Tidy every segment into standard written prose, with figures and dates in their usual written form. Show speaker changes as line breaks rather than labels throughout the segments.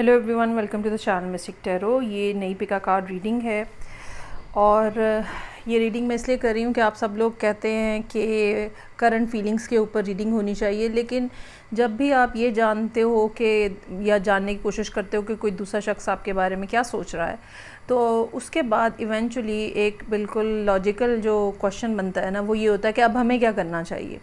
Hello everyone, welcome to the channel Mystic Tarot. ये नई पिका card reading है और ये रीडिंग मैं इसलिए कर रही हूँ कि आप सब लोग कहते हैं कि करंट फीलिंग्स के ऊपर रीडिंग होनी चाहिए, लेकिन जब भी आप ये जानते हो कि या जानने की कोशिश करते हो कि कोई दूसरा शख्स आपके बारे में क्या सोच रहा है, तो उसके बाद इवेंचुअली एक बिल्कुल लॉजिकल जो क्वेश्चन बनता है ना, वो ये होता है कि अब हमें क्या करना चाहिए।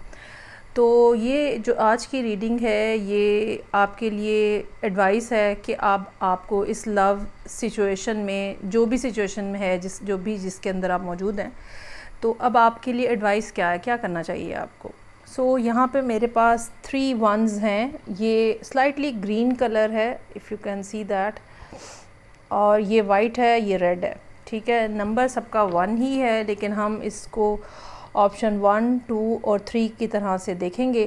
तो ये जो आज की रीडिंग है ये आपके लिए एडवाइस है कि आपको इस लव सिचुएशन में, जो भी सिचुएशन में है, जिसके अंदर आप मौजूद हैं, तो अब आपके लिए एडवाइस क्या है, क्या करना चाहिए आपको। सो यहाँ पे मेरे पास 3 वंस हैं। ये स्लाइटली ग्रीन कलर है, if you can see that, और ये वाइट है, ये रेड है। ठीक है, नंबर सबका 1 ही है, लेकिन हम इसको ऑप्शन 1, 2 और 3 की तरह से देखेंगे।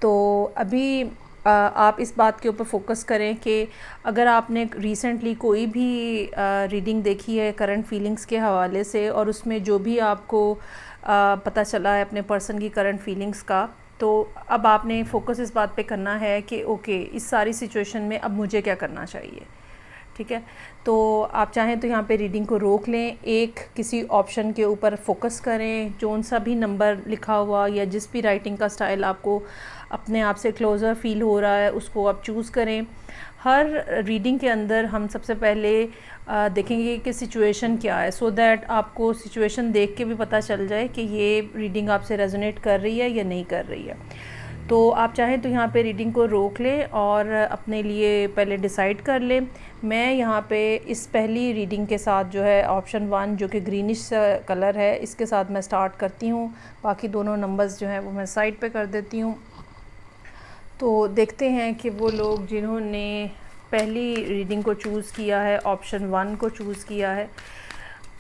तो अभी आप इस बात के ऊपर फोकस करें कि अगर आपने रिसेंटली कोई भी रीडिंग देखी है करंट फीलिंग्स के हवाले से, और उसमें जो भी आपको पता चला है अपने पर्सन की करंट फीलिंग्स का, तो अब आपने फोकस इस बात पे करना है कि ओके, इस सारी सिचुएशन में अब मुझे क्या करना चाहिए। ठीक है, तो आप चाहें तो यहाँ पे रीडिंग को रोक लें, एक किसी ऑप्शन के ऊपर फोकस करें, जोन सा भी नंबर लिखा हुआ या जिस भी राइटिंग का स्टाइल आपको अपने आप से क्लोज़र फील हो रहा है उसको आप चूज़ करें। हर रीडिंग के अंदर हम सबसे पहले देखेंगे कि सिचुएशन क्या है, सो दैट आपको सिचुएशन देख के भी पता चल जाए कि ये रीडिंग आपसे रेजोनेट कर रही है या नहीं कर रही है। तो आप चाहें तो यहाँ पे रीडिंग को रोक लें और अपने लिए पहले डिसाइड कर लें। मैं यहाँ पे इस पहली रीडिंग के साथ जो है ऑप्शन 1 जो कि ग्रीनिश कलर है, इसके साथ मैं स्टार्ट करती हूँ। बाकी दोनों नंबर्स जो हैं वो मैं साइड पे कर देती हूँ। तो देखते हैं कि वो लोग जिन्होंने पहली रीडिंग को चूज़ किया है, ऑप्शन 1 को चूज़ किया है,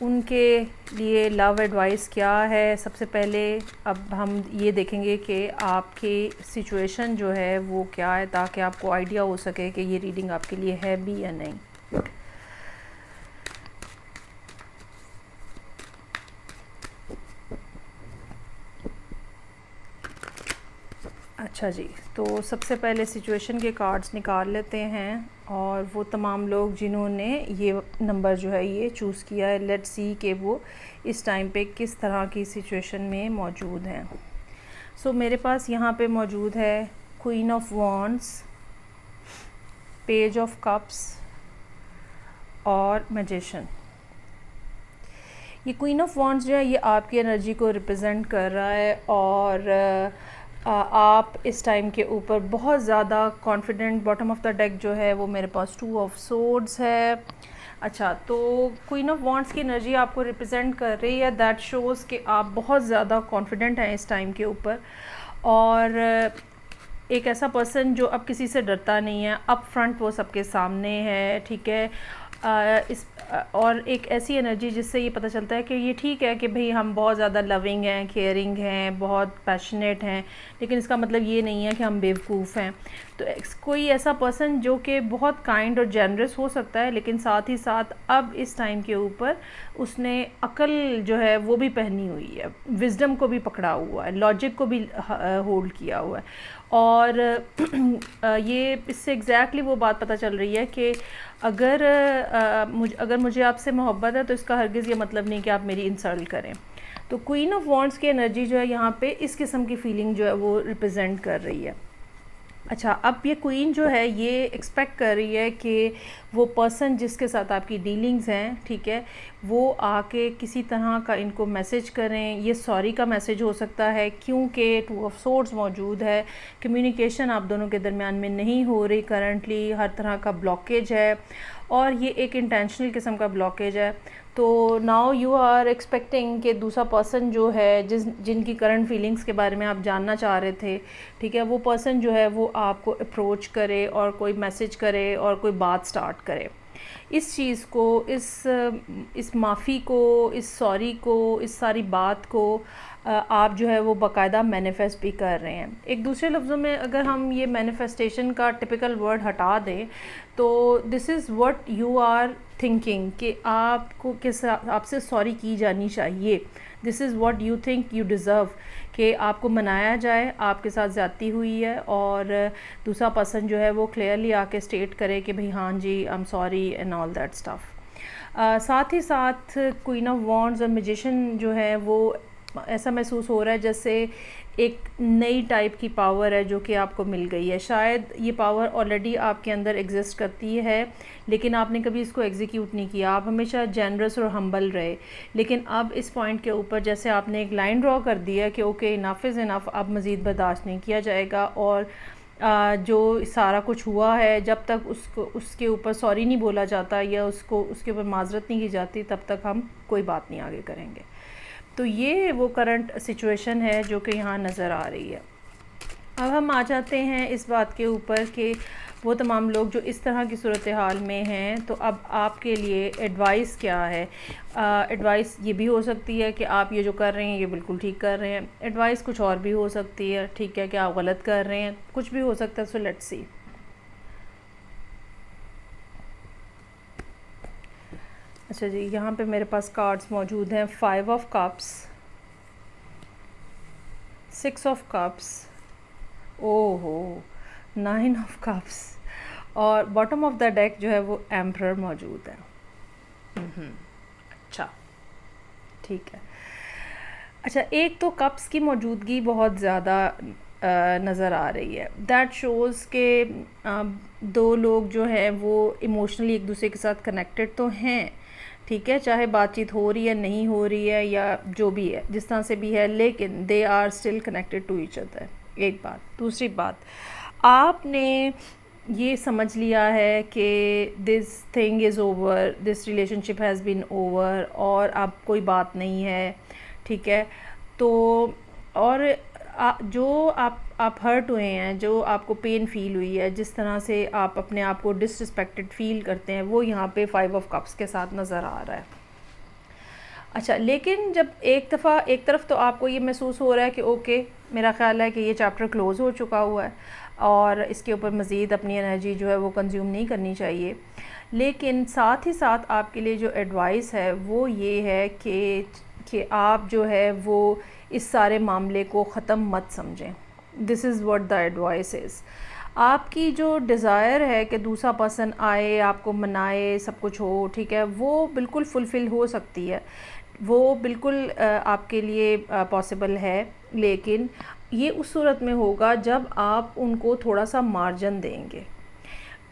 उनके लिए लव एडवाइस क्या है। सबसे पहले अब हम ये देखेंगे कि आपकी सिचुएशन जो है वो क्या है, ताकि आपको आइडिया हो सके कि ये रीडिंग आपके लिए है भी या नहीं। अच्छा जी, तो सबसे पहले सिचुएशन के कार्ड्स निकाल लेते हैं, और वो तमाम लोग जिन्होंने ये नंबर जो है ये चूज़ किया है, लेट्स सी कि वो इस टाइम पे किस तरह की सिचुएशन में मौजूद हैं। सो मेरे पास यहाँ पे मौजूद है queen of wands, page of cups और मैजिशियन। ये क्वीन ऑफ वॉन्ड्स जो है ये आपकी एनर्जी को रिप्रेजेंट कर रहा है, और आप इस टाइम के ऊपर बहुत ज़्यादा confident. Bottom of the deck जो है वो मेरे पास 2 ऑफ सोर्ड्स है। अच्छा, तो क्वीन ऑफ वॉन्ड्स की एनर्जी आपको रिप्रेजेंट कर रही है, दैट शोज़ कि आप बहुत ज़्यादा कॉन्फिडेंट हैं इस टाइम के ऊपर, और एक ऐसा पर्सन जो अब किसी से डरता नहीं है, अप फ्रंट वो सबके सामने है। ठीक है, और एक ऐसी एनर्जी जिससे ये पता चलता है कि ये ठीक है कि भाई हम बहुत ज़्यादा लविंग हैं, केयरिंग हैं, बहुत पैशनेट हैं, लेकिन इसका मतलब ये नहीं है कि हम बेवकूफ़ हैं। तो कोई ऐसा पर्सन जो कि बहुत काइंड और जेनरस हो सकता है, लेकिन साथ ही साथ अब इस टाइम के ऊपर उसने अक्ल जो है वो भी पहनी हुई है, विजडम को भी पकड़ा हुआ है, लॉजिक को भी होल्ड किया हुआ है। और ये इससे एग्जैक्टली वो बात पता चल रही है कि अगर मुझे आपसे मोहब्बत है तो इसका हरगिज़ ये मतलब नहीं कि आप मेरी इंसल्ट करें। तो क्वीन ऑफ वॉन्ड्स की एनर्जी जो है यहाँ पे इस किस्म की फीलिंग जो है वो रिप्रेजेंट कर रही है। अच्छा, अब ये क्वीन जो है ये एक्सपेक्ट कर रही है कि वो पर्सन जिसके साथ आपकी डीलिंग्स हैं, ठीक है, वो आके किसी तरह का इनको मैसेज करें। ये सॉरी का मैसेज हो सकता है, क्योंकि 2 ऑफ सोर्ड्स मौजूद है, कम्युनिकेशन आप दोनों के दरमियान में नहीं हो रही करंटली, हर तरह का ब्लॉकेज है, और ये एक इंटेंशनल किस्म का ब्लॉकेज है। तो नाउ यू आर एक्सपेक्टिंग कि दूसरा पर्सन जो है जिनकी करंट फीलिंग्स के बारे में आप जानना चाह रहे थे, ठीक है, वो पर्सन जो है वो आपको अप्रोच करे और कोई मैसेज करे और कोई बात स्टार्ट करे। इस चीज़ को, इस माफ़ी को, इस सॉरी को, इस सारी बात को आप जो है वो बाकायदा मैनिफेस्ट भी कर रहे हैं। एक दूसरे लफ्ज़ों में अगर हम ये मैनिफेस्टेशन का टिपिकल वर्ड हटा दें तो this is what you are thinking कि आपको किस आपसे सॉरी की जानी चाहिए। This is what you think you deserve कि आपको मनाया जाए, आपके साथ ज़्यादती हुई है और दूसरा पर्सन जो है वो क्लियरली आके स्टेट करे कि भाई हाँ जी I am sorry and all that stuff. साथ ही साथ क्वीन ऑफ वॉन्ड्स और मैजिशियन जो है वो ऐसा महसूस हो रहा है जैसे एक नई टाइप की पावर है जो कि आपको मिल गई है। शायद ये पावर ऑलरेडी आपके अंदर एग्जिस्ट करती है लेकिन आपने कभी इसको एग्जीक्यूट नहीं किया। आप हमेशा जेनरस और हम्बल रहे, लेकिन अब इस पॉइंट के ऊपर जैसे आपने एक लाइन ड्रॉ कर दी है कि ओके इनफ इज़ इनफ, अब मज़ीद बर्दाश्त नहीं किया जाएगा और जो सारा कुछ हुआ है जब तक उसके ऊपर सॉरी नहीं बोला जाता या उसके ऊपर माजरत नहीं की जाती तब तक हम कोई बात नहीं आगे करेंगे। तो ये वो करंट सिचुएशन है जो कि यहाँ नज़र आ रही है। अब हम आ जाते हैं इस बात के ऊपर कि वो तमाम लोग जो इस तरह की सूरत हाल में हैं तो अब आपके लिए एडवाइस क्या है। एडवाइस ये भी हो सकती है कि आप ये जो कर रहे हैं ये बिल्कुल ठीक कर रहे हैं। एडवाइस कुछ और भी हो सकती है, ठीक है, कि आप गलत कर रहे हैं, कुछ भी हो सकता है। So let's see. अच्छा जी, यहाँ पे मेरे पास कार्ड्स मौजूद हैं। 5 ऑफ कप्स, 6 ऑफ कप्स, ओहो 9 ऑफ कप्स और बॉटम ऑफ द डेक जो है वो एम्परर मौजूद है। अच्छा ठीक है। अच्छा, एक तो कप्स की मौजूदगी बहुत ज़्यादा नज़र आ रही है। दैट शोज़ के दो लोग जो हैं वो इमोशनली एक दूसरे के साथ कनेक्टेड तो हैं, ठीक है, चाहे बातचीत हो रही है नहीं हो रही है या जो भी है जिस तरह से भी है, लेकिन they are still connected to each other. एक बात। दूसरी बात, आपने ये समझ लिया है कि this thing is over, this relationship has been over और अब कोई बात नहीं है, ठीक है। तो और जो आप हर्ट हुए हैं, जो आपको पेन फील हुई है, जिस तरह से आप अपने आप को डिसरिस्पेक्टेड फील करते हैं, वो यहाँ पे 5 ऑफ कप्स के साथ नज़र आ रहा है। अच्छा, लेकिन जब एक तरफ तो आपको ये महसूस हो रहा है कि ओके मेरा ख़्याल है कि ये चैप्टर क्लोज़ हो चुका हुआ है और इसके ऊपर मज़ीद अपनी एनर्जी जो है वो कंज्यूम नहीं करनी चाहिए, लेकिन साथ ही साथ आपके लिए जो एडवाइस है वो ये है कि आप जो है वो इस सारे मामले को ख़त्म मत समझें। This is what the advice is. आपकी जो डिज़ायर है कि दूसरा पर्सन आए, आपको मनाए, सब कुछ हो, ठीक है, वो बिल्कुल फुलफ़िल हो सकती है, वो बिल्कुल आपके लिए पॉसिबल है, लेकिन ये उस सूरत में होगा जब आप उनको थोड़ा सा मार्जिन देंगे।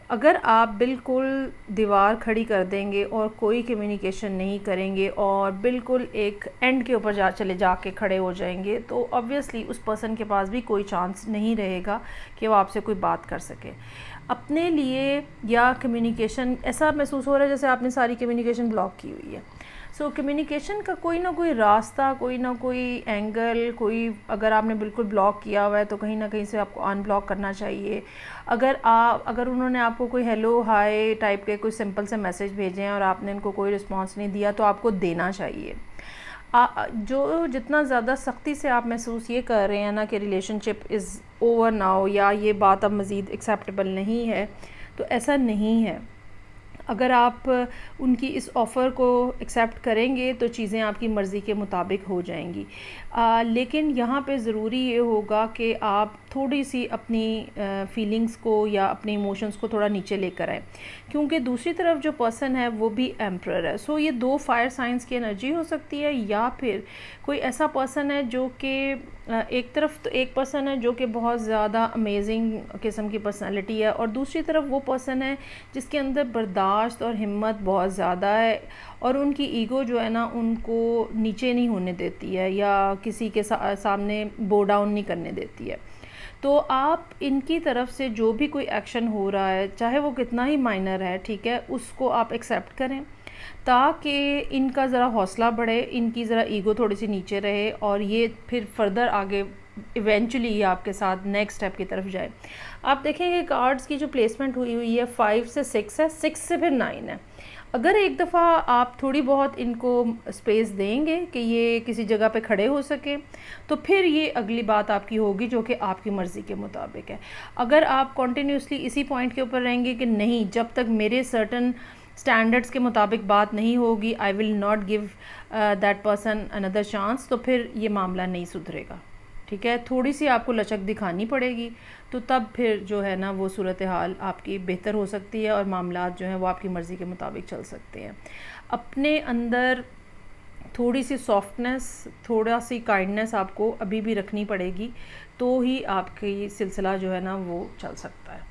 अगर आप बिल्कुल दीवार खड़ी कर देंगे और कोई कम्युनिकेशन नहीं करेंगे और बिल्कुल एक एंड के ऊपर चले जाके खड़े हो जाएंगे तो ऑब्वियसली उस पर्सन के पास भी कोई चांस नहीं रहेगा कि वो आपसे कोई बात कर सके। अपने लिए या कम्युनिकेशन ऐसा महसूस हो रहा है जैसे आपने सारी कम्युनिकेशन ब्लॉक की हुई है। सो कम्युनिकेशन का कोई ना कोई रास्ता, कोई ना कोई एंगल, कोई अगर आपने बिल्कुल ब्लॉक किया हुआ है तो कहीं ना कहीं से आपको अनब्लॉक करना चाहिए। अगर उन्होंने आपको कोई हेलो हाय टाइप के कोई सिंपल से मैसेज भेजे हैं और आपने उनको कोई रिस्पांस नहीं दिया तो आपको देना चाहिए। जो जितना ज़्यादा सख्ती से आप महसूस ये कर रहे हैं ना कि रिलेशनशिप इज़ ओवर नाउ या ये बात अब मज़ीद एक्सेप्टेबल नहीं है, तो ऐसा नहीं है। अगर आप उनकी इस ऑफ़र को एक्सेप्ट करेंगे तो चीज़ें आपकी मर्ज़ी के मुताबिक हो जाएंगी, लेकिन यहाँ पे ज़रूरी ये होगा कि आप थोड़ी सी अपनी फीलिंग्स को या अपने इमोशंस को थोड़ा नीचे लेकर आएँ, क्योंकि दूसरी तरफ जो पर्सन है वो भी एम्परर है। सो ये 2 फायर साइंस की एनर्जी हो सकती है, या फिर कोई ऐसा पर्सन है जो कि एक तरफ तो एक पर्सन है जो कि बहुत ज़्यादा अमेजिंग किस्म की पर्सनालिटी है और दूसरी तरफ वो पर्सन है जिसके अंदर बर्दाश्त और हिम्मत बहुत ज़्यादा है और उनकी ईगो जो है ना उनको नीचे नहीं होने देती है या किसी के सामने बो डाउन नहीं करने देती है। तो आप इनकी तरफ से जो भी कोई एक्शन हो रहा है, चाहे वो कितना ही माइनर है, ठीक है, उसको आप एक्सेप्ट करें ताकि इनका ज़रा हौसला बढ़े, इनकी ज़रा ईगो थोड़ी सी नीचे रहे और ये फिर फर्दर आगे इवेंचुअली ये आपके साथ नेक्स्ट स्टेप की तरफ जाए। आप देखेंगे कार्ड्स की जो प्लेसमेंट हुई है 5 से 6 है, 6 से फिर 9 है। अगर एक दफ़ा आप थोड़ी बहुत इनको स्पेस देंगे कि ये किसी जगह पे खड़े हो सके, तो फिर ये अगली बात आपकी होगी जो कि आपकी मर्ज़ी के मुताबिक है। अगर आप कॉन्टीन्यूसली इसी पॉइंट के ऊपर रहेंगे कि नहीं, जब तक मेरे सर्टन स्टैंडर्ड्स के मुताबिक बात नहीं होगी, I will not give that person another chance, तो फिर ये मामला नहीं सुधरेगा। ठीक है, थोड़ी सी आपको लचक दिखानी पड़ेगी, तो तब फिर जो है ना वो सूरत हाल आपकी बेहतर हो सकती है और मामलात जो हैं वो आपकी मर्ज़ी के मुताबिक चल सकते हैं। अपने अंदर थोड़ी सी सॉफ्टनेस, थोड़ा सी काइंडनेस आपको अभी भी रखनी पड़ेगी, तो ही आपकी सिलसिला जो है ना वो चल सकता है।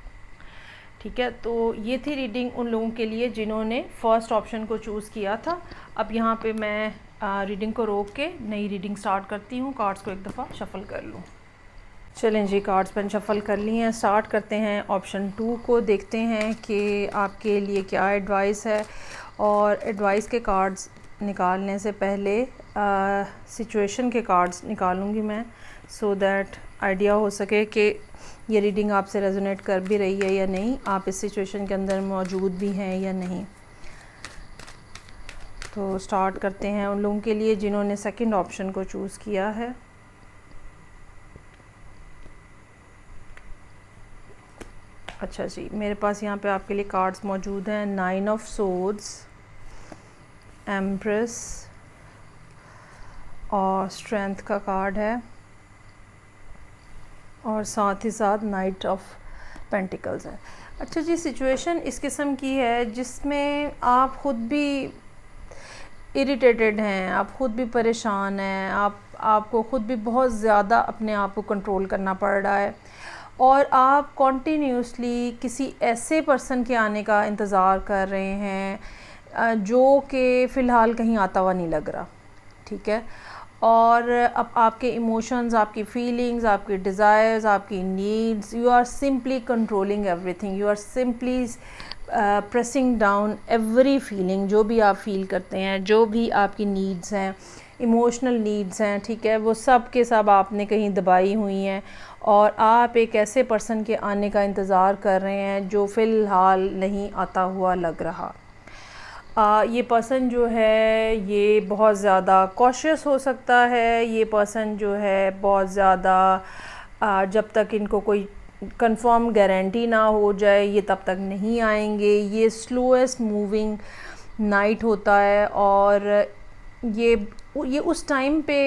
ठीक है, तो ये थी रीडिंग उन लोगों के लिए जिन्होंने फ़र्स्ट ऑप्शन को चूज़ किया था। अब यहाँ पे मैं रीडिंग को रोक के नई रीडिंग स्टार्ट करती हूँ। कार्ड्स को एक दफ़ा शफ़ल कर लूँ। चलें जी, कार्ड्स पेन शफ़ल कर लिए हैं। स्टार्ट करते हैं ऑप्शन 2 को, देखते हैं कि आपके लिए क्या एडवाइस है। और एडवाइस के कार्ड्स निकालने से पहले सिचुएशन के कार्ड्स निकालूंगी मैं, सो दैट आइडिया हो सके कि ये रीडिंग आपसे रेजोनेट कर भी रही है या नहीं, आप इस सिचुएशन के अंदर मौजूद भी हैं या नहीं। तो स्टार्ट करते हैं उन लोगों के लिए जिन्होंने सेकंड ऑप्शन को चूज़ किया है। अच्छा जी, मेरे पास यहाँ पे आपके लिए कार्ड्स मौजूद हैं। 9 ऑफ सोर्ड्स, एम्प्रेस और स्ट्रेंथ का कार्ड है, और साथ ही साथ नाइट ऑफ पेंटिकल्स है। अच्छा जी, सिचुएशन इस किस्म की है जिसमें आप ख़ुद भी इरिटेटेड हैं, आप ख़ुद भी परेशान हैं, आपको ख़ुद भी बहुत ज़्यादा अपने आप को कंट्रोल करना पड़ रहा है, और आप कॉन्टीन्यूसली किसी ऐसे पर्सन के आने का इंतज़ार कर रहे हैं जो कि फ़िलहाल कहीं आता हुआ नहीं लग रहा। ठीक है, और अब आपके इमोशंस, आपकी फीलिंग्स, आपके डिज़ायर्स, आपकी needs, you are simply controlling everything, you are simply pressing down every feeling, जो भी आप फील करते हैं, जो भी आपकी नीड्स हैं, इमोशनल नीड्स हैं, ठीक है, वो सब के सब आपने कहीं दबाई हुई हैं, और आप एक ऐसे पर्सन के आने का इंतज़ार कर रहे हैं जो फ़िलहाल नहीं आता हुआ लग रहा। ये पर्सन जो है ये बहुत ज़्यादा कॉशियस हो सकता है, ये पर्सन जो है बहुत ज़्यादा जब तक इनको कोई कंफर्म गारंटी ना हो जाए ये तब तक नहीं आएंगे। ये स्लोएस्ट मूविंग नाइट होता है, और ये उस टाइम पे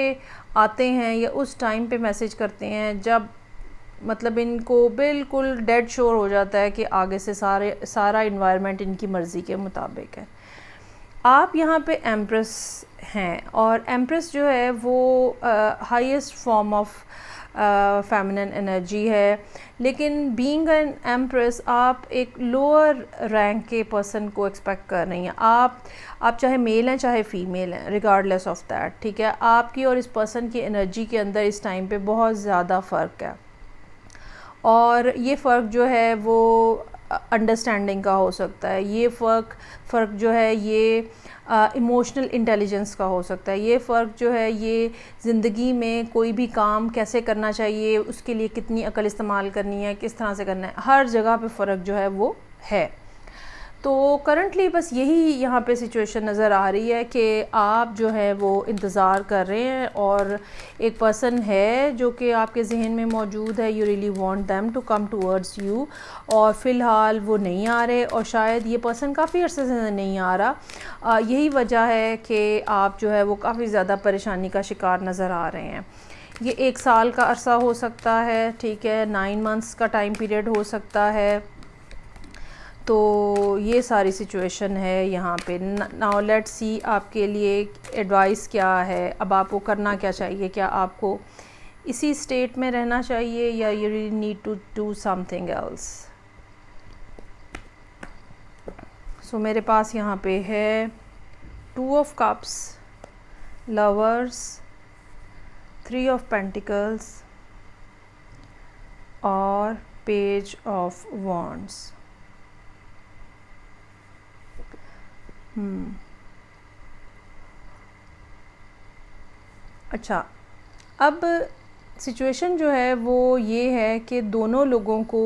आते हैं या उस टाइम पे मैसेज करते हैं जब मतलब इनको बिल्कुल डेड श्योर हो जाता है कि आगे से सारा इन्वायरमेंट इनकी मर्ज़ी के मुताबिक है। आप यहाँ पे एम्प्रेस हैं, और एम्प्रेस जो है वो highest form of feminine energy है, लेकिन बीइंग एन एम्प्रेस आप एक लोअर रैंक के पर्सन को एक्सपेक्ट कर रही हैं। आप चाहे मेल हैं चाहे फीमेल हैं, रिगार्डलेस ऑफ दैट, ठीक है, आपकी और इस पर्सन की एनर्जी के अंदर इस टाइम पे बहुत ज़्यादा फ़र्क है, और ये फ़र्क जो है वो अंडरस्टैंडिंग का हो सकता है, ये फ़र्क जो है ये इमोशनल इंटेलिजेंस का हो सकता है, ये फ़र्क जो है ये ज़िंदगी में कोई भी काम कैसे करना चाहिए, उसके लिए कितनी अकल इस्तेमाल करनी है, किस तरह से करना है, हर जगह पे फ़र्क जो है वो है। तो करंटली बस यही यहाँ पे सिचुएशन नज़र आ रही है कि आप जो है वो इंतज़ार कर रहे हैं, और एक पर्सन है जो कि आपके जहन में मौजूद है, you really want them to come towards you, और फ़िलहाल वो नहीं आ रहे, और शायद ये पर्सन काफ़ी अरसे से नहीं आ रहा। यही वजह है कि आप जो है वो काफ़ी ज़्यादा परेशानी का शिकार नज़र आ रहे हैं। ये 1 साल का अरसा हो सकता है, ठीक है, 9 मंथ्स का टाइम पीरियड हो सकता है। तो ये सारी सिचुएशन है यहाँ पे। नाउ लेट्स सी आपके लिए एडवाइस क्या है, अब आपको करना क्या चाहिए, क्या आपको इसी स्टेट में रहना चाहिए या you really need to do something else. So मेरे पास यहाँ पे है 2 of cups, lovers, 3 of pentacles और पेज ऑफ वॉन्ड्स। अच्छा, अब सिचुएशन जो है वो ये है कि दोनों लोगों को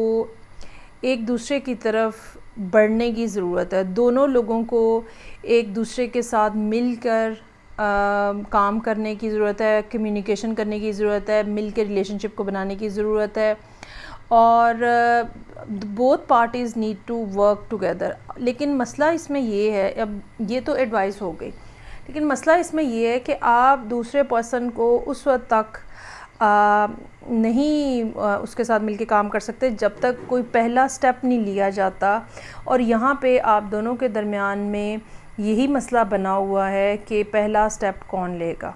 एक दूसरे की तरफ बढ़ने की ज़रूरत है। दोनों लोगों को एक दूसरे के साथ मिलकर काम करने की ज़रूरत है, कम्युनिकेशन करने की ज़रूरत है, मिल के रिलेशनशिप को बनाने की ज़रूरत है, और both parties need to work together. लेकिन मसला इसमें ये है, अब ये तो एडवाइस हो गई, लेकिन मसला इसमें ये है कि आप दूसरे पर्सन को उस वक्त तक नहीं उसके साथ मिलके काम कर सकते जब तक कोई पहला स्टेप नहीं लिया जाता। और यहाँ पे आप दोनों के दरमियान में यही मसला बना हुआ है कि पहला स्टेप कौन लेगा।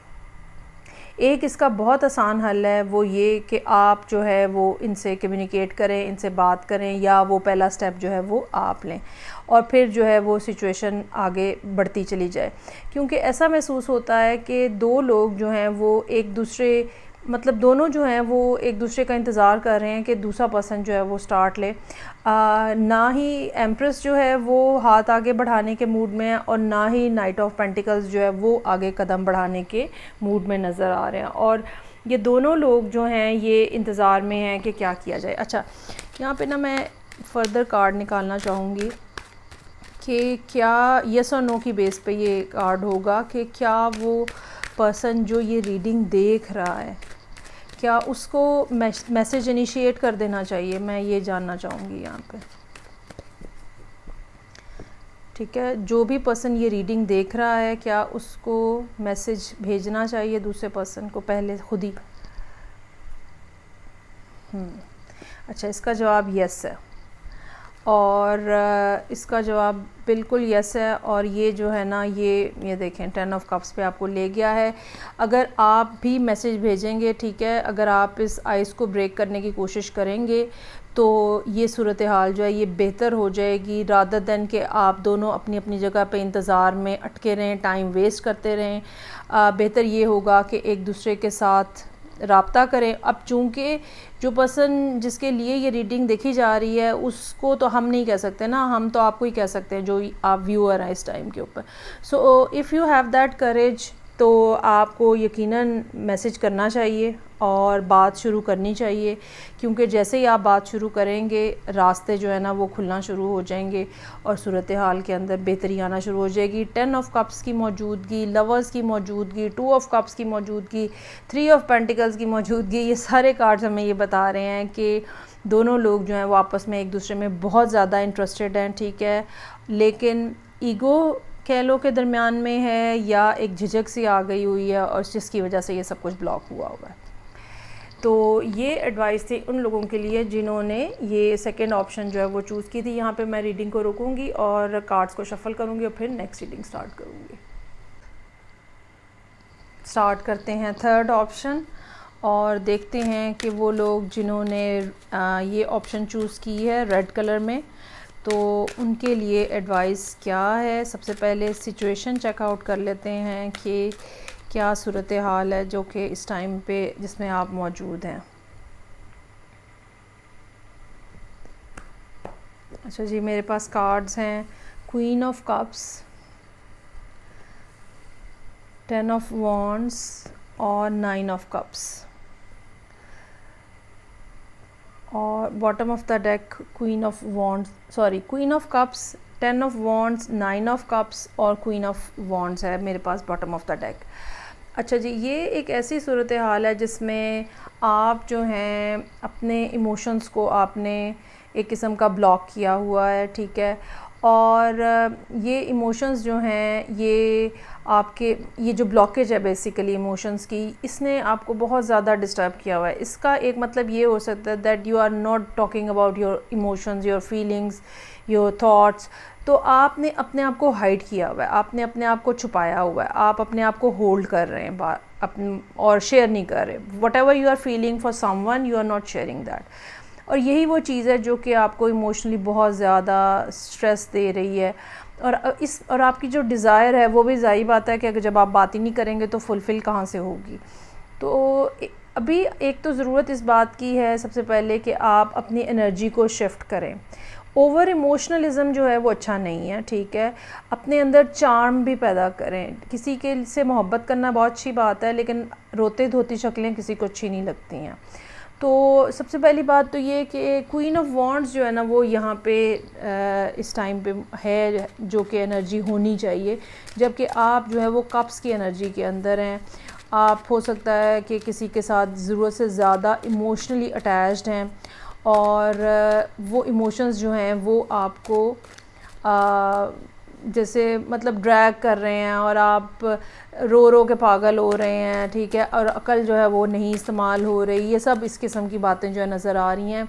एक इसका बहुत आसान हल है, वो ये कि आप जो है वो इनसे कम्युनिकेट करें, इनसे बात करें, या वो पहला स्टेप जो है वो आप लें, और फिर जो है वो सिचुएशन आगे बढ़ती चली जाए। क्योंकि ऐसा महसूस होता है कि दो लोग जो हैं वो एक दूसरे, मतलब दोनों जो हैं वो एक दूसरे का इंतज़ार कर रहे हैं कि दूसरा पर्सन जो है वो स्टार्ट ले। ना ही एम्प्रेस जो है वो हाथ आगे बढ़ाने के मूड में है, और ना ही नाइट ऑफ पेंटिकल्स जो है वो आगे कदम बढ़ाने के मूड में नज़र आ रहे हैं। और ये दोनों लोग जो हैं ये इंतज़ार में हैं कि क्या किया जाए। अच्छा, यहाँ पे ना मैं फ़र्दर कार्ड निकालना चाहूँगी कि क्या यस और नो की बेस पे ये कार्ड होगा कि क्या वो पर्सन जो ये रीडिंग देख रहा है, क्या उसको मैसेज इनिशिएट कर देना चाहिए, मैं ये जानना चाहूँगी यहाँ पे। ठीक है, जो भी पर्सन ये रीडिंग देख रहा है क्या उसको मैसेज भेजना चाहिए दूसरे पर्सन को पहले खुद ही? अच्छा, इसका जवाब यस है, और इसका जवाब बिल्कुल यस है। और ये जो है ना ये देखें 10 ऑफ कप्स पे आपको ले गया है। अगर आप भी मैसेज भेजेंगे, ठीक है, अगर आप इस आइस को ब्रेक करने की कोशिश करेंगे तो ये सूरत हाल जो है ये बेहतर हो जाएगी, रादर दैन कि आप दोनों अपनी अपनी जगह पे इंतज़ार में अटके रहें, टाइम वेस्ट करते रहें। बेहतर ये होगा कि एक दूसरे के साथ राब्ता करें। अब चूँकि जो पर्सन जिसके लिए ये रीडिंग देखी जा रही है उसको तो हम नहीं कह सकते ना, हम तो आपको ही कह सकते हैं जो आप व्यूअर हैं इस टाइम के ऊपर। So if you have that courage तो आपको यकीनन मैसेज करना चाहिए और बात शुरू करनी चाहिए, क्योंकि जैसे ही आप बात शुरू करेंगे रास्ते जो है ना वो खुलना शुरू हो जाएंगे और सूरत हाल के अंदर बेहतरी आना शुरू हो जाएगी। 10 ऑफ कप्स की मौजूदगी, लवर्स की मौजूदगी, 2 ऑफ कप्स की मौजूदगी, 3 ऑफ पेंटिकल्स की मौजूदगी, ये सारे कार्ड्स हमें ये बता रहे हैं कि दोनों लोग जो हैं वो आपस में एक दूसरे में बहुत ज़्यादा इंटरेस्टेड हैं। ठीक है, लेकिन ईगो कह लो के दरमियान में है, या एक झिझक सी आ गई हुई है और जिसकी वजह से ये सब कुछ ब्लॉक हुआ हुआ है। तो ये एडवाइस थी उन लोगों के लिए जिन्होंने ये सेकंड ऑप्शन जो है वो चूज़ की थी। यहाँ पे मैं रीडिंग को रोकूंगी और कार्ड्स को शफल करूँगी और फिर नेक्स्ट रीडिंग स्टार्ट करूँगी। स्टार्ट करते हैं थर्ड ऑप्शन और देखते हैं कि वो लोग जिन्होंने ये ऑप्शन चूज़ की है रेड कलर में, तो उनके लिए एडवाइस क्या है। सबसे पहले सिचुएशन चेकआउट कर लेते हैं कि क्या सूरत हाल है जो कि इस टाइम पे जिसमें आप मौजूद हैं। अच्छा जी, मेरे पास कार्ड्स हैं queen of cups, 10 of wands और 9 ऑफ कप्स, और bottom of the deck queen of cups, 10 of wands, 9 of cups और क्वीन ऑफ वॉन्ड्स है मेरे पास बॉटम ऑफ द डेक। अच्छा जी, ये एक ऐसी सूरत हाल है जिसमें आप जो हैं अपने इमोशंस को आपने एक किस्म का ब्लॉक किया हुआ है। ठीक है, और ये इमोशंस जो हैं ये आपके ये जो ब्लॉकेज है बेसिकली इमोशंस की, इसने आपको बहुत ज़्यादा डिस्टर्ब किया हुआ है। इसका एक मतलब ये हो सकता है that you are not talking about your emotions, your feelings, your thoughts. तो आपने अपने आप को हाइड किया हुआ है, आपने अपने आप को छुपाया हुआ है, आप अपने आप को होल्ड कर रहे हैं अपने और शेयर नहीं कर रहे। Whatever you are feeling for someone you are not sharing that. और यही वो चीज़ है जो कि आपको इमोशनली बहुत ज़्यादा स्ट्रेस दे रही है। और आपकी जो डिज़ायर है वो भी ज़ाहिर बात है कि अगर जब आप बात ही नहीं करेंगे तो फुलफ़िल कहाँ से होगी। तो अभी एक तो ज़रूरत इस बात की है सबसे पहले कि आप अपनी एनर्जी को शिफ्ट करें। ओवर इमोशनलिज़म जो है वो अच्छा नहीं है। ठीक है, अपने अंदर चार्म भी पैदा करें। किसी के से मोहब्बत करना बहुत अच्छी बात है, लेकिन रोते धोती शक्लें किसी को अच्छी नहीं लगती हैं। तो सबसे पहली बात तो ये कि क्वीन ऑफ वॉन्ड्स जो है ना वो यहाँ पे इस टाइम पे है, जो कि एनर्जी होनी चाहिए, जबकि आप जो है वो कप्स की एनर्जी के अंदर हैं। आप हो सकता है कि किसी के साथ ज़रूरत से ज़्यादा इमोशनली अटैच्ड हैं और वो इमोशंस जो हैं वो आपको जैसे मतलब ड्रैग कर रहे हैं और आप रो रो के पागल हो रहे हैं, ठीक है, और अकल जो है वो नहीं इस्तेमाल हो रही। ये सब इस किस्म की बातें जो है नज़र आ रही हैं।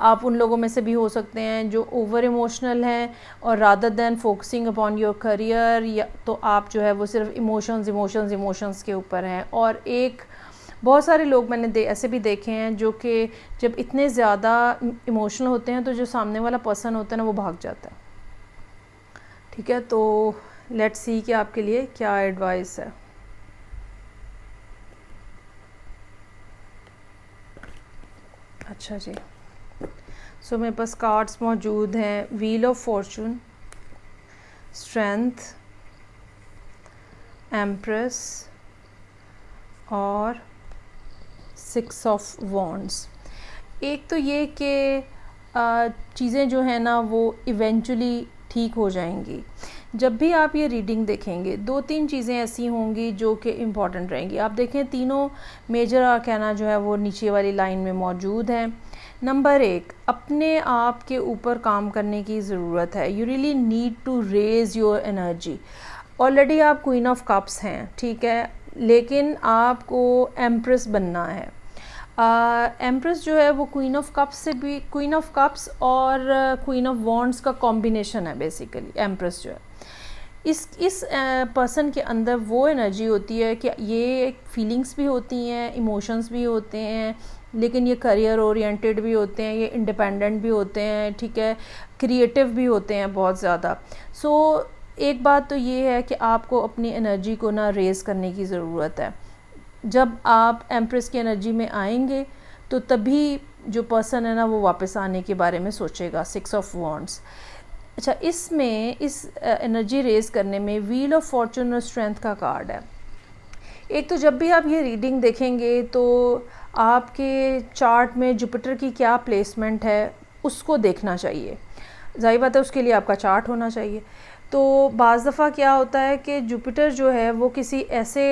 आप उन लोगों में से भी हो सकते हैं जो ओवर इमोशनल हैं और rather than focusing upon your career, या तो आप जो है वो सिर्फ इमोशंस के ऊपर हैं। और एक बहुत सारे लोग मैंने ऐसे भी देखे हैं जो कि जब इतने ज़्यादा इमोशनल होते हैं तो जो सामने वाला पर्सन होता है ना वो भाग जाता है, ठीक है। तो लेट्स सी कि आपके लिए क्या एडवाइस है। अच्छा जी, सो मेरे पास कार्ड्स मौजूद हैं, wheel of Fortune, strength, empress और 6 ऑफ वॉन्ड्स। एक तो ये कि चीज़ें जो है ना वो इवेंचुअली ठीक हो जाएंगी। जब भी आप ये रीडिंग देखेंगे 2-3 चीज़ें ऐसी होंगी जो कि इम्पॉर्टेंट रहेंगी। आप देखें तीनों मेजर आर्काना जो है वो नीचे वाली लाइन में मौजूद हैं। नंबर 1, अपने आप के ऊपर काम करने की ज़रूरत है। You really need to raise your energy. Already आप क्वीन ऑफ कप्स हैं, ठीक है, लेकिन आपको एम्प्रेस बनना है। एम्प्रेस जो है वो क्वीन ऑफ कप्स से भी, क्वीन ऑफ कप्स और क्वीन ऑफ वॉन्ड्स का कॉम्बिनेशन है बेसिकली। एम्प्रेस जो है इस पर्सन के अंदर वो एनर्जी होती है कि ये फीलिंग्स भी होती हैं, इमोशंस भी होते हैं, लेकिन ये करियर ओरिएंटेड भी होते हैं, ये इंडिपेंडेंट भी होते हैं, ठीक है, क्रिएटिव भी होते हैं बहुत ज़्यादा। सो एक बात तो ये है कि आपको अपनी एनर्जी को ना रेज़ करने की ज़रूरत है। जब आप एम्प्रेस की एनर्जी में आएंगे तो तभी जो पर्सन है ना वो वापस आने के बारे में सोचेगा। 6 ऑफ वॉन्ड्स। अच्छा, इसमें इस एनर्जी रेज़ करने में व्हील ऑफ फॉर्चून और स्ट्रेंथ का कार्ड है। एक तो जब भी आप ये रीडिंग देखेंगे तो आपके चार्ट में जुपिटर की क्या प्लेसमेंट है उसको देखना चाहिए। ज़ाहिर बात है उसके लिए आपका चार्ट होना चाहिए। तो बाज़ दफ़ा क्या होता है कि जुपिटर जो है वो किसी ऐसे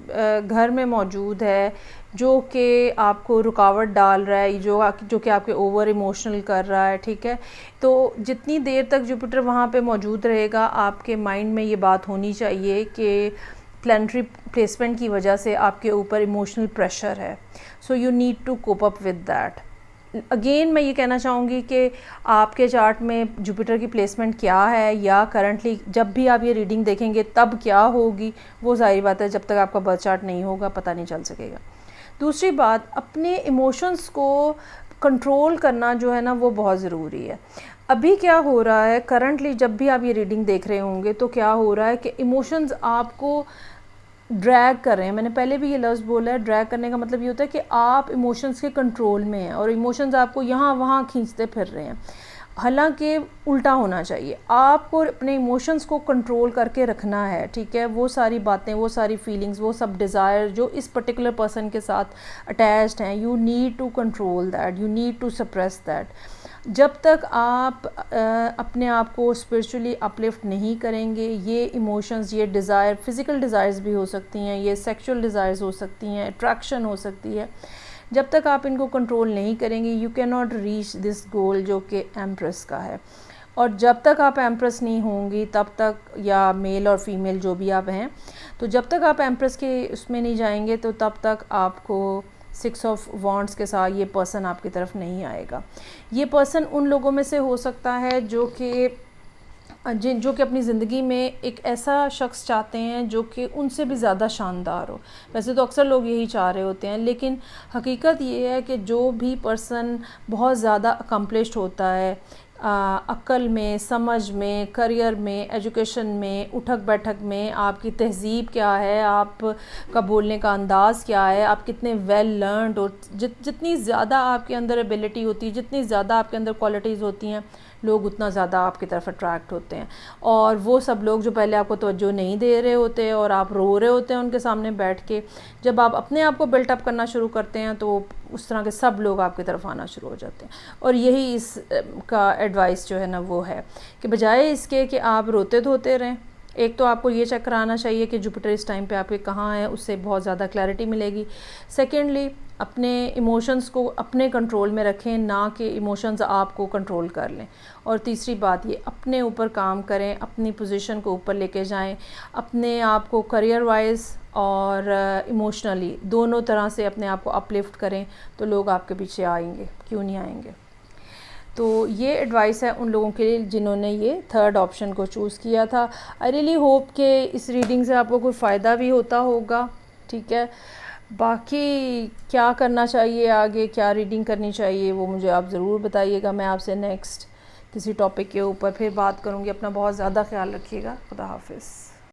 घर में मौजूद है जो कि आपको रुकावट डाल रहा है, जो कि आपके ओवर इमोशनल कर रहा है, ठीक है। तो जितनी देर तक जुपिटर वहाँ पे मौजूद रहेगा आपके माइंड में ये बात होनी चाहिए कि प्लैनेटरी प्लेसमेंट की वजह से आपके ऊपर इमोशनल प्रेशर है। So you need to cope up with that. Again मैं ये कहना चाहूँगी कि आपके चार्ट में जुपिटर की प्लेसमेंट क्या है या करंटली जब भी आप ये रीडिंग देखेंगे तब क्या होगी, वो सारी बात है, जब तक आपका बर्थ चार्ट नहीं होगा पता नहीं चल सकेगा। दूसरी बात, अपने इमोशंस को कंट्रोल करना जो है ना वो बहुत ज़रूरी है। अभी क्या हो रहा है करंटली, जब भी आप ये रीडिंग देख रहे होंगे तो क्या हो रहा है कि इमोशंस आपको ड्रैग कर रहे हैं। मैंने पहले भी ये लफ्ज़ बोला है, ड्रैग करने का मतलब ये होता है कि आप इमोशंस के कंट्रोल में हैं और इमोशंस आपको यहाँ वहाँ खींचते फिर रहे हैं। हालांकि उल्टा होना चाहिए, आपको अपने इमोशंस को कंट्रोल करके रखना है, ठीक है। वो सारी बातें, वो सारी फीलिंग्स, वो सब डिज़ायर जो इस पर्टिकुलर पर्सन के साथ अटैच्ड हैं, you need to control that, you need to suppress that. जब तक आप अपने आप को स्पिरिचुअली अपलिफ्ट नहीं करेंगे, ये इमोशंस, ये डिज़ायर, फ़िज़िकल डिज़ायर्स भी हो सकती हैं, ये सेक्सुअल डिज़ायर्स हो सकती हैं, अट्रैक्शन हो सकती है, जब तक आप इनको कंट्रोल नहीं करेंगे you can not reach this goal जो कि एम्प्रेस का है। और जब तक आप एम्प्रेस नहीं होंगी तब तक, या मेल और फीमेल जो भी आप हैं, तो जब तक आप एम्प्रेस के उसमें नहीं जाएंगे तो तब तक आपको 6 ऑफ वॉन्ड्स के साथ ये पर्सन आपकी तरफ नहीं आएगा। ये पर्सन उन लोगों में से हो सकता है जो कि अपनी ज़िंदगी में एक ऐसा शख्स चाहते हैं जो कि उनसे भी ज़्यादा शानदार हो। वैसे तो अक्सर लोग यही चाह रहे होते हैं, लेकिन हकीकत ये है कि जो भी पर्सन बहुत ज़्यादा अकम्पलिश्ड होता है अक्ल में, समझ में, करियर में, एजुकेशन में, उठक बैठक में, आपकी तहज़ीब क्या है, आपका बोलने का अंदाज़ क्या है, आप कितने वेल लर्नड हो, जितनी ज़्यादा आपके अंदर एबिलिटी होती है, जितनी ज़्यादा आपके अंदर क्वालिटीज़ होती हैं, लोग उतना ज़्यादा आपकी तरफ अट्रैक्ट होते हैं। और वो सब लोग जो पहले आपको तवज्जो नहीं दे रहे होते और आप रो रहे होते हैं उनके सामने बैठ के, जब आप अपने आप को बिल्टअप करना शुरू करते हैं तो उस तरह के सब लोग आपकी तरफ आना शुरू हो जाते हैं। और यही इस का एडवाइस जो है ना वो है कि बजाय इसके कि आप रोते धोते रहें, एक तो आपको ये चेक कराना चाहिए कि जुपिटर इस टाइम पे आपके कहाँ है, उससे बहुत ज़्यादा क्लैरिटी मिलेगी। सेकेंडली, अपने इमोशंस को अपने कंट्रोल में रखें, ना कि इमोशंस आपको कंट्रोल कर लें। और तीसरी बात ये, अपने ऊपर काम करें, अपनी पोजीशन को ऊपर लेके जाएं, अपने आप को करियर वाइज और इमोशनली दोनों तरह से अपने आप को अपलिफ्ट करें, तो लोग आपके पीछे आएंगे, क्यों नहीं आएंगे। तो ये एडवाइस है उन लोगों के लिए जिन्होंने ये थर्ड ऑप्शन को चूज़ किया था। आई रियली होप कि इस रीडिंग से आपको कोई फ़ायदा भी होता होगा, ठीक है। बाकी क्या करना चाहिए आगे, क्या रीडिंग करनी चाहिए, वो मुझे आप ज़रूर बताइएगा। मैं आपसे नेक्स्ट किसी टॉपिक के ऊपर फिर बात करूँगी। अपना बहुत ज़्यादा ख्याल रखिएगा। खुदा हाफिज़।